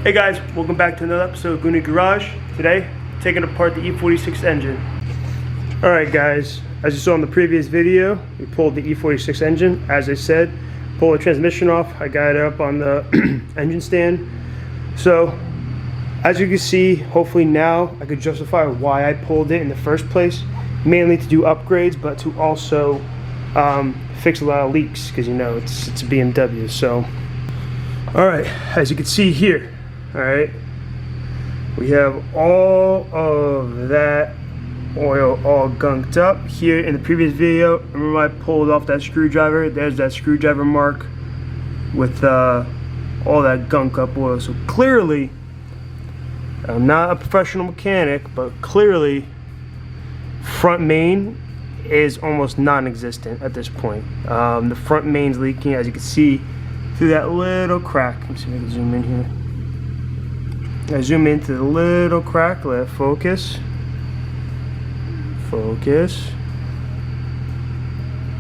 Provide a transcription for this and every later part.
Hey guys, welcome back to another episode of Goonie Garage. Today, taking apart the E46 engine. Alright guys, as you saw in the previous video, we pulled the E46 engine. As I said, pull the transmission off. I got it up on the engine stand. So, as you can see, hopefully now I could justify why I pulled it in the first place. Mainly to do upgrades, but to also fix a lot of leaks, because you know, it's a BMW. So, alright, as you can see here, alright, we have all of that oil all gunked up. Here in the previous video, remember I pulled off that screwdriver? There's that screwdriver mark with all that gunk up oil. So clearly, I'm not a professional mechanic, but clearly front main is almost non-existent at this point. The front main's leaking, as you can see, through that little crack. Let me see if I can zoom in here. I zoom into the little crack, let it focus. Focus.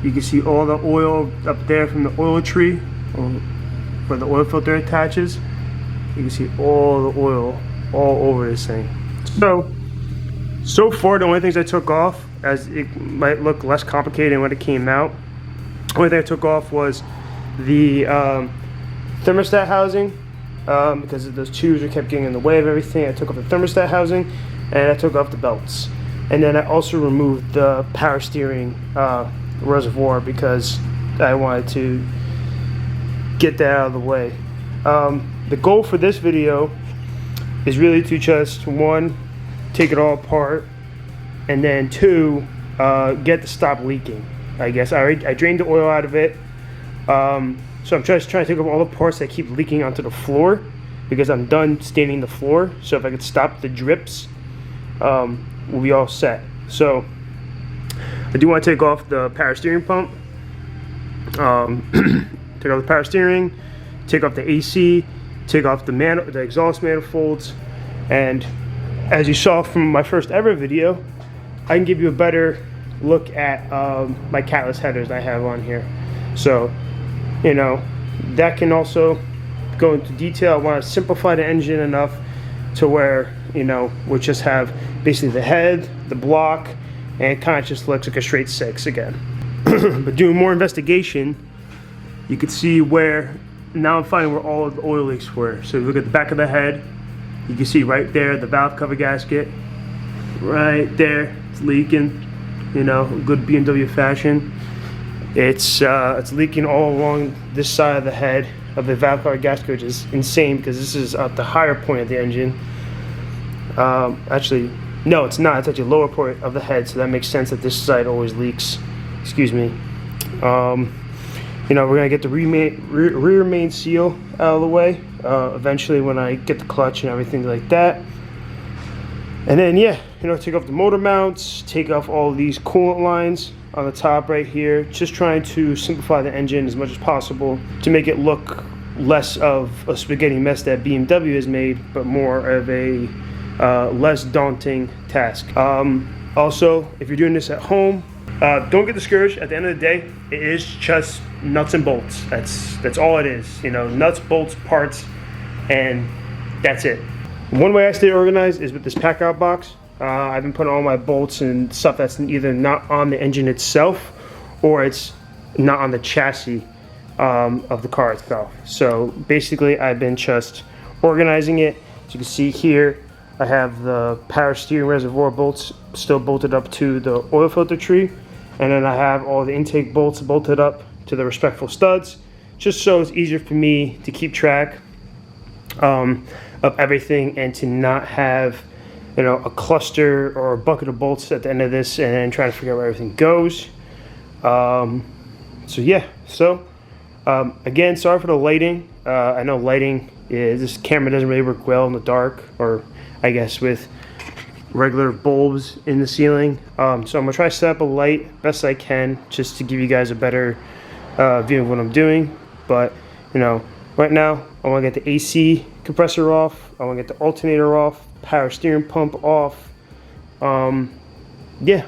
You can see all the oil up there from the oil tree, where the oil filter attaches. You can see all the oil all over this thing. So far, the only things I took off, as it might look less complicated when it came out, the only thing I took off was the thermostat housing, because those tubes kept getting in the way of everything. I took off the thermostat housing, and I took off the belts. And then I also removed the power steering reservoir, because I wanted to get that out of the way. The goal for this video is really to just, one, take it all apart, and then two, get to stop leaking. I guess I drained the oil out of it, so I'm just trying to take up all the parts that keep leaking onto the floor, because I'm done staining the floor. So if I could stop the drips, we'll be all set. So I do want to take off the power steering pump, take off the power steering, take off the AC, take off the exhaust manifolds, and as you saw from my first ever video, I can give you a better look at my catalyst headers I have on here. So, you know, that can also go into detail. I want to simplify the engine enough to where, you know, we'll just have basically the head, the block, and it kind of just looks like a straight 6 again. But doing more investigation, you can see where, now I'm finding where all of the oil leaks were. So if you look at the back of the head, you can see right there the valve cover gasket, right there, it's leaking, you know, good BMW fashion. It's leaking all along this side of the head of the valve cover gasket, which is insane because this is at the higher point of the engine. Actually, no, it's not. It's actually lower point of the head, so that makes sense that this side always leaks. Excuse me. You know, we're gonna get the rear main seal out of the way eventually when I get the clutch and everything like that. And then, yeah, you know, take off the motor mounts, take off all of these coolant lines on the top right here. Just trying to simplify the engine as much as possible to make it look less of a spaghetti mess that BMW has made, but more of a less daunting task. Also, if you're doing this at home, don't get discouraged. At the end of the day, it is just nuts and bolts. That's all it is. You know, nuts, bolts, parts, and that's it. One way I stay organized is with this pack out box. I've been putting all my bolts and stuff that's either not on the engine itself or it's not on the chassis of the car itself. So basically, I've been just organizing it. As you can see here, I have the power steering reservoir bolts still bolted up to the oil filter tree, and then I have all the intake bolts bolted up to the respectful studs, just so it's easier for me to keep track of everything and to not have, you know, a cluster or a bucket of bolts at the end of this and then trying to figure out where everything goes. So yeah, again, sorry for the lighting. I know lighting is, this camera doesn't really work well in the dark, or I guess with regular bulbs in the ceiling. So I'm gonna try to set up a light best I can just to give you guys a better view of what I'm doing. But, you know, right now I want to get the AC compressor off, I want to get the alternator off, power steering pump off. Yeah,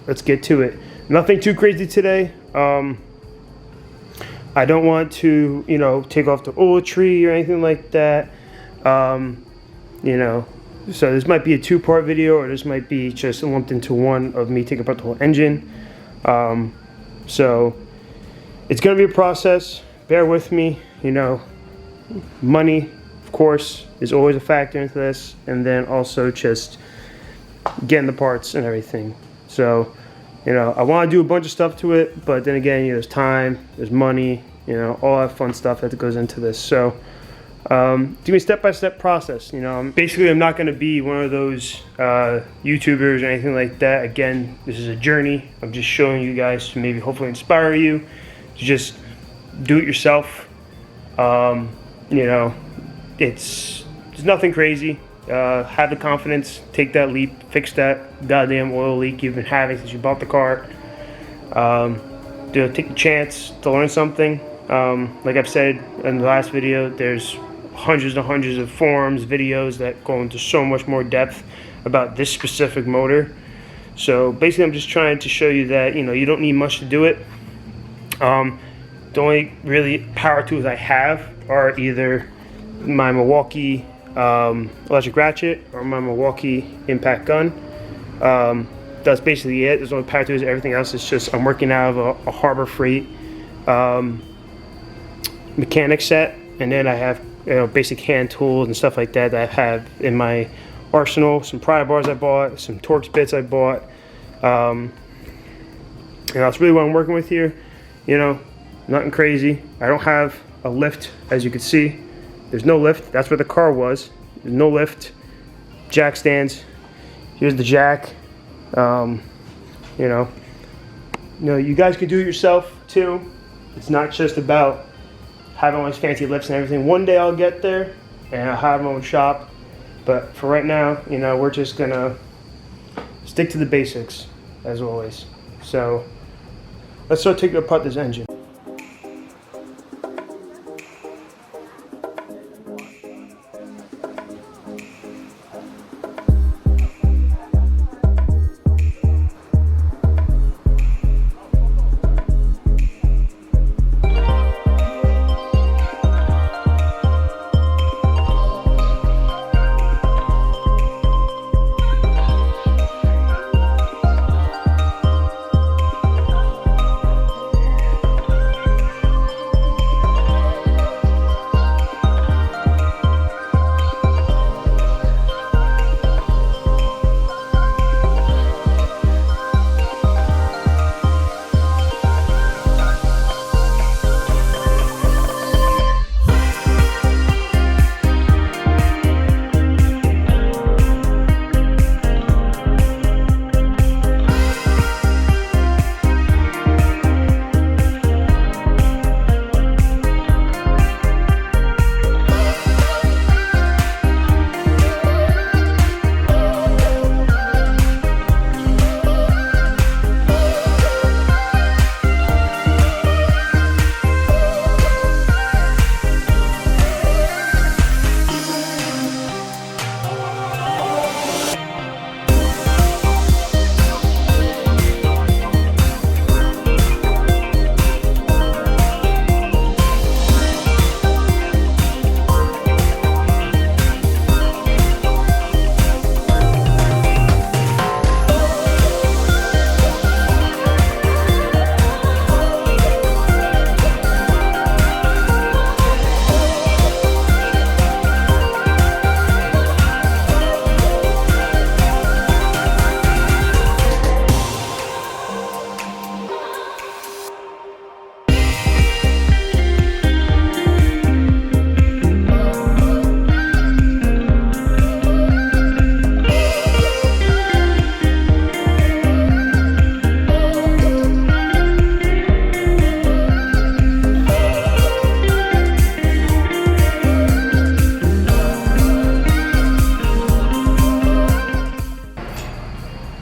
let's get to it. Nothing too crazy today. I don't want to, you know, take off the oil tree or anything like that. You know, so this might be a two-part video, or this might be just lumped into one of me taking apart the whole engine. So it's gonna be a process. Bear with me. You know, money, of course, is always a factor into this, and then also just getting the parts and everything. So, you know, I want to do a bunch of stuff to it, but then again, you know, there's time, there's money, you know, all that fun stuff that goes into this. So do a step-by-step process. You know, basically I'm not going to be one of those YouTubers or anything like that. Again, this is a journey. I'm just showing you guys to maybe hopefully inspire you to just do it yourself. You know, it's nothing crazy. Have the confidence, take that leap, fix that goddamn oil leak you've been having since you bought the car. Take the chance to learn something. Like I've said in the last video, there's hundreds and hundreds of forums, videos that go into so much more depth about this specific motor. So basically I'm just trying to show you that, you know, you don't need much to do it. The only really power tools I have are either my Milwaukee electric ratchet or my Milwaukee impact gun. That's basically it. There's only power tools. Everything else is just I'm working out of a Harbor Freight mechanic set, and then I have, you know, basic hand tools and stuff like that I have in my arsenal. Some pry bars I bought, some Torx bits I bought. And that's really what I'm working with here. You know, nothing crazy. I don't have a lift, as you can see. There's no lift. That's where the car was. There's no lift. Jack stands. Here's the jack. You know, you guys can do it yourself too. It's not just about having all these fancy lifts and everything. One day I'll get there and I'll have my own shop. But for right now, you know, we're just gonna stick to the basics as always. So let's start taking apart this engine.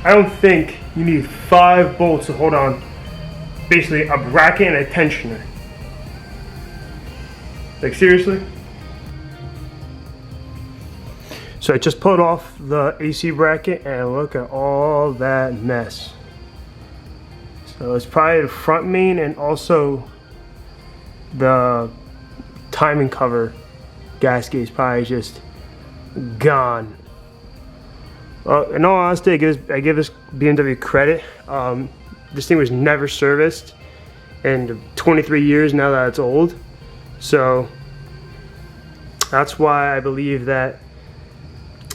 I don't think you need 5 bolts to hold on basically a bracket and a tensioner. Like, seriously? So I just pulled off the AC bracket and look at all that mess. So it's probably the front main and also the timing cover gasket is probably just gone. In all honesty, I give this BMW credit. This thing was never serviced in 23 years now that it's old. So that's why I believe that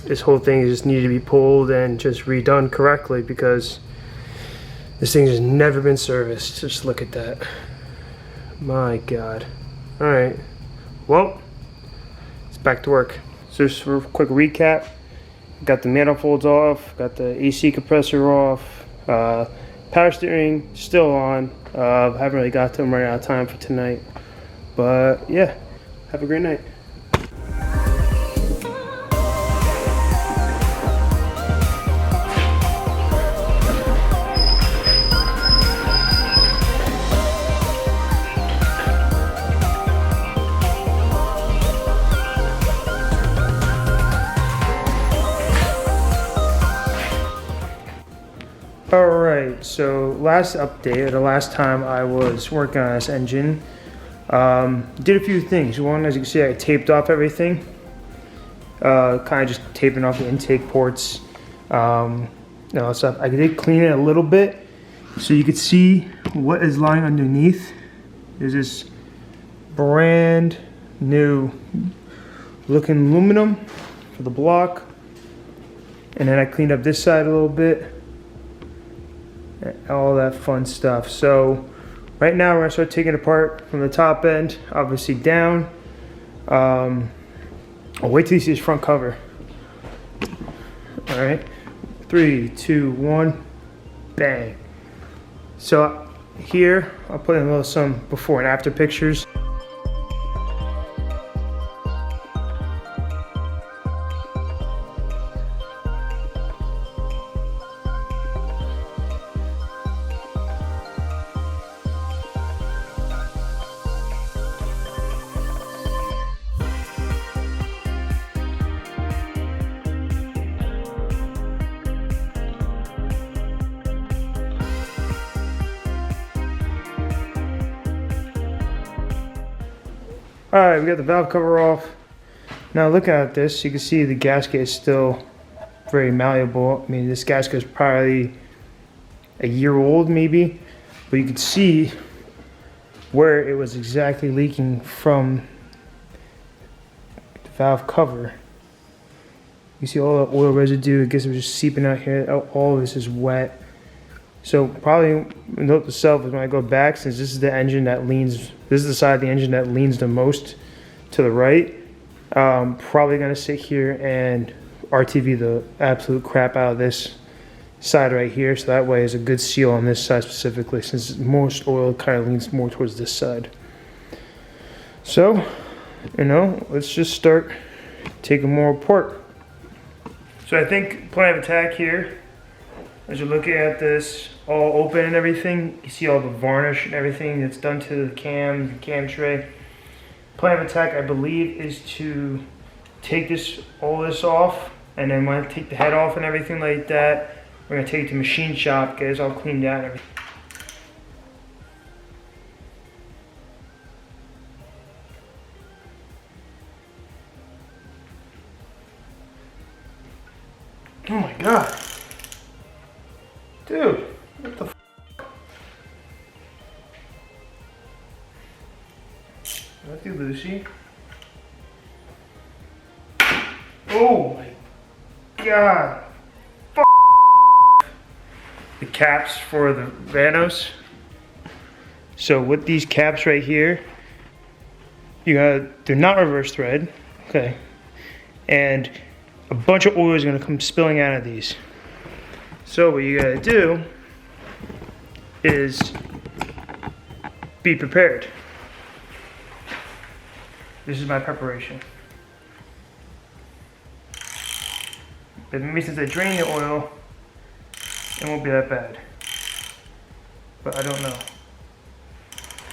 this whole thing just needed to be pulled and just redone correctly, because this thing has never been serviced. Just look at that. My God. All right. Well, it's back to work. So just for a quick recap, got the manifolds off, got the AC compressor off, power steering still on. Haven't really got to them, running out of time for tonight. But yeah, have a great night. Alright, so last update, the last time I was working on this engine, did a few things. One, as you can see, I taped off everything, kind of just taping off the intake ports, stuff. I did clean it a little bit, so you could see what is lying underneath. There's this brand new looking aluminum for the block, and then I cleaned up this side a little bit. All that fun stuff. So right now we're gonna start taking it apart from the top end, obviously down. I'll wait till you see this front cover. All right, 3, 2, 1, bang. So here I'll put in some before and after pictures. Alright, we got the valve cover off. Now looking at this, you can see the gasket is still very malleable. I mean, this gasket is probably a year old maybe, but you can see where it was exactly leaking from the valve cover. You see all the oil residue, I guess it was just seeping out here. All of this is wet. So probably note to self is when I go back, since this is the engine that leans, this is the side of the engine that leans the most to the right, probably gonna sit here and RTV the absolute crap out of this side right here, so that way is a good seal on this side specifically, since most oil kind of leans more towards this side. So, let's just start taking more apart. So I think plan of attack here, as you're looking at this all open and everything, you see all the varnish and everything that's done to the cam tray. Plan of attack, I believe, is to take all this off, and then when I take the head off and everything like that, we're gonna take it to machine shop, get it all cleaned out and everything. Oh my God. Dude, what the f***? Lefty Lucy. Oh my God. F***. The caps for the Vanos. So with these caps right here, they're not reverse thread, okay, and a bunch of oil is going to come spilling out of these. So what you gotta do is be prepared. This is my preparation. But maybe since I drain the oil, it won't be that bad. But I don't know.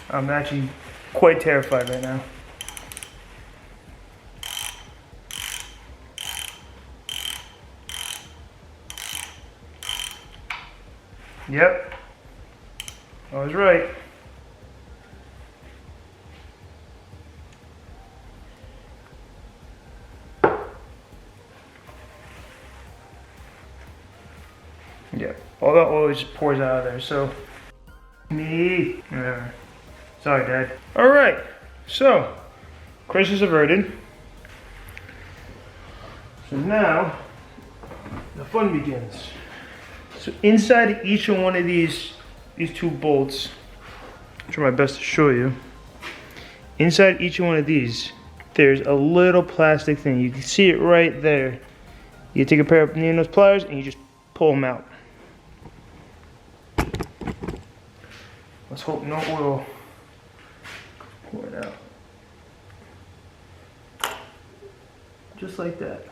I'm actually quite terrified right now. Yep, I was right. Yeah, all that oil just pours out of there, so. Whatever. Sorry, Dad. All right, so, crisis averted. So now, the fun begins. So inside each one of these two bolts, I'll try my best to show you. Inside each one of these, there's a little plastic thing. You can see it right there. You take a pair of needle nose pliers and you just pull them out. Let's hope no oil pour it out. Just like that.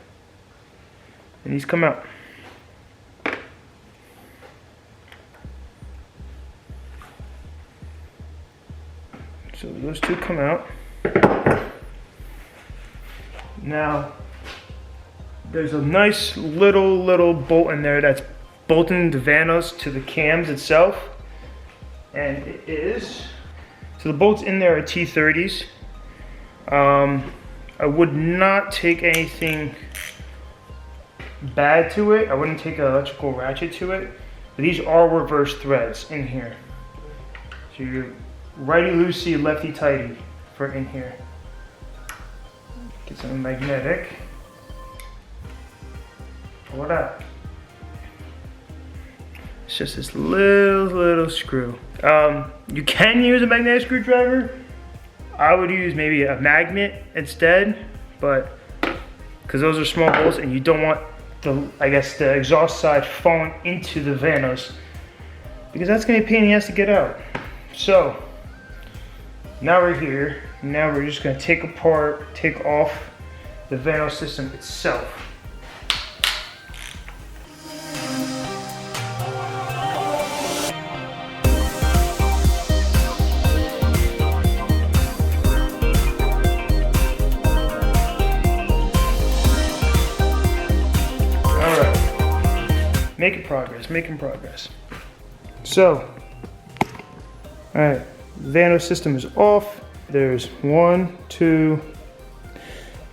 And these come out. So those two come out. Now, there's a nice little bolt in there that's bolting the vanos to the cams itself. And it is, so the bolts in there are T30s. I would not take anything bad to it. I wouldn't take an electrical ratchet to it. But these are reverse threads in here. So you're righty loosey, lefty tighty for in here. Get some magnetic. Pull it out. It's just this little screw. You can use a magnetic screwdriver. I would use maybe a magnet instead, but because those are small bolts and you don't want the exhaust side falling into the vanos, because that's gonna be a pain in the ass to get out. So now we're here. Now we're just gonna take off the vanos system itself. Making progress. So, all right, vanos system is off. There's 1, 2,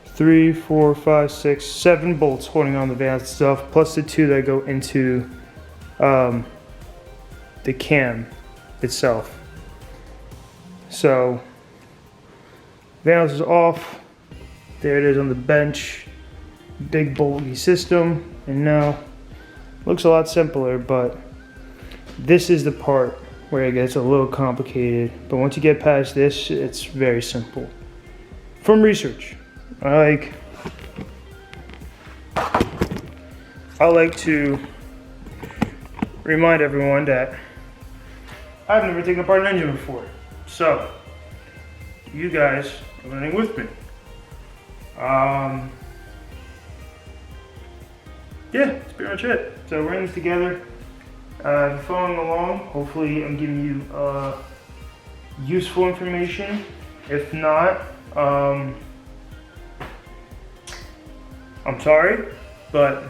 3, 4, 5, 6, 7 bolts holding on the vanos itself, plus the 2 that go into the cam itself. So, vanos is off. There it is on the bench. Big bulky system, and now looks a lot simpler, but this is the part where it gets a little complicated. But once you get past this, it's very simple. From research, I like to remind everyone that I've never taken apart an engine before. So, you guys are learning with me. Yeah, that's pretty much it. So we're in this together. If you're following along, hopefully I'm giving you useful information. If not, I'm sorry, but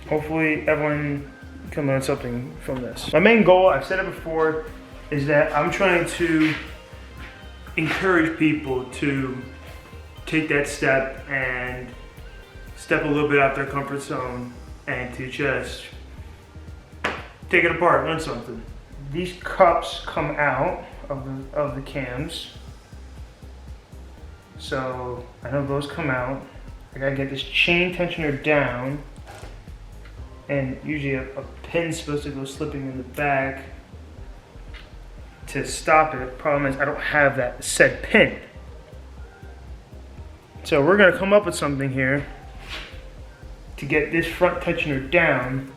hopefully everyone can learn something from this. My main goal, I've said it before, is that I'm trying to encourage people to take that step and step a little bit out their comfort zone and to just take it apart, learn something. These cups come out of the cams. So I know those come out. I gotta get this chain tensioner down, and usually a pin's supposed to go slipping in the back to stop it. Problem is I don't have that said pin. So we're gonna come up with something here to get this front tensioner down.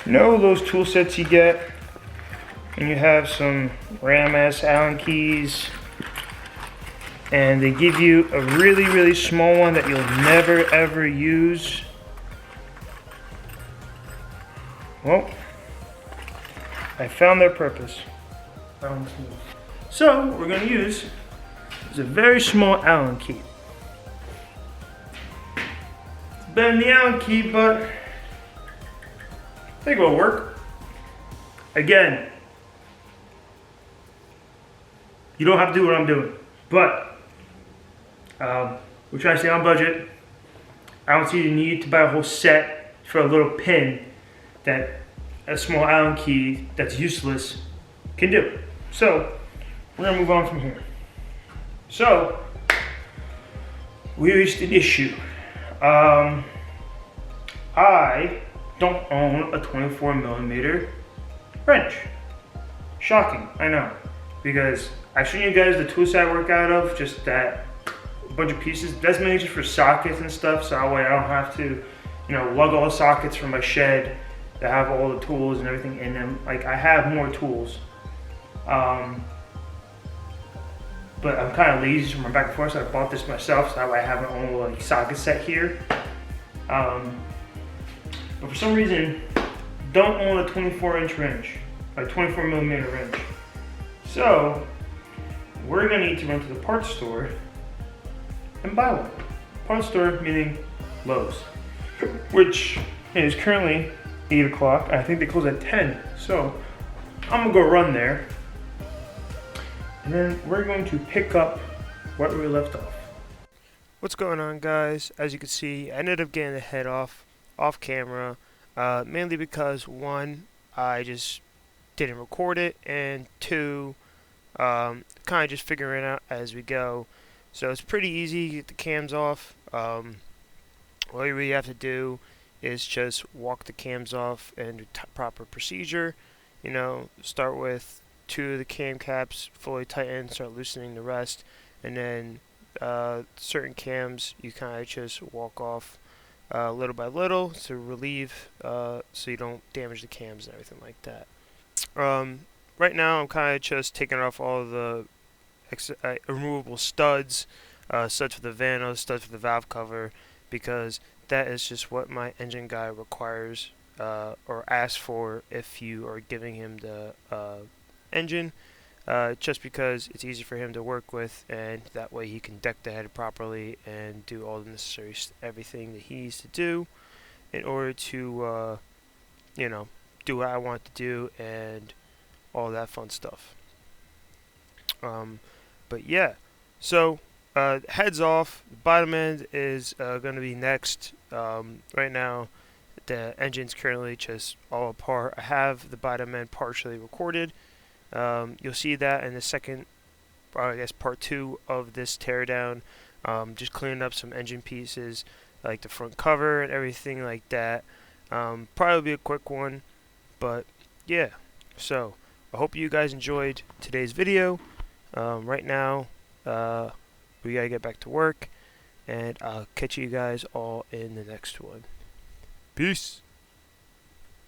You know those tool sets you get and you have some Ram ass Allen keys and they give you a really small one that you'll never ever use? Well, I found their purpose. So what we're going to use is a very small Allen key. It's better than the Allen key, but I think it will work. Again, you don't have to do what I'm doing, but we're trying to stay on budget. I don't see the need to buy a whole set for a little pin that a small Allen key that's useless can do. So we're gonna move on from here. So we reached an issue. I don't own a 24mm wrench. Shocking, I know, because I've shown you guys the tool set I work out of, just that a bunch of pieces. That's mainly just for sockets and stuff, so that way I don't have to, lug all the sockets from my shed that have all the tools and everything in them. Like, I have more tools. But I'm kind of lazy from my back and forth, so I bought this myself, so that way I have my own little socket set here. But for some reason, don't own a 24-inch wrench, a 24mm wrench. So we're gonna need to run to the parts store and buy one. Parts store meaning Lowe's, which is currently 8 o'clock. I think they close at 10. So I'm gonna go run there, and then we're going to pick up where we left off. What's going on, guys? As you can see, I ended up getting the head off camera, mainly because one, I just didn't record it, and two, kind of just figuring it out as we go. So it's pretty easy to get the cams off. All you really have to do is just walk the cams off and do proper procedure. Start with 2 of the cam caps fully tightened, start loosening the rest, and then certain cams you kind of just walk off little by little to relieve, so you don't damage the cams and everything like that. Right now I'm kind of just taking off all the removable studs, studs for the vanos, studs for the valve cover, because that is just what my engine guy requires or asks for if you are giving him the engine, just because it's easy for him to work with, and that way he can deck the head properly and do all the necessary everything that he needs to do in order to do what I want to do and all that fun stuff. But yeah, so heads off. The bottom end is going to be next. Right now the engine's currently just all apart. I have the bottom end partially recorded. You'll see that in the second, I guess part 2 of this teardown. Just cleaning up some engine pieces like the front cover and everything like that. Probably be a quick one, but yeah. So I hope you guys enjoyed today's video. Right now we gotta get back to work, and I'll catch you guys all in the next one. Peace.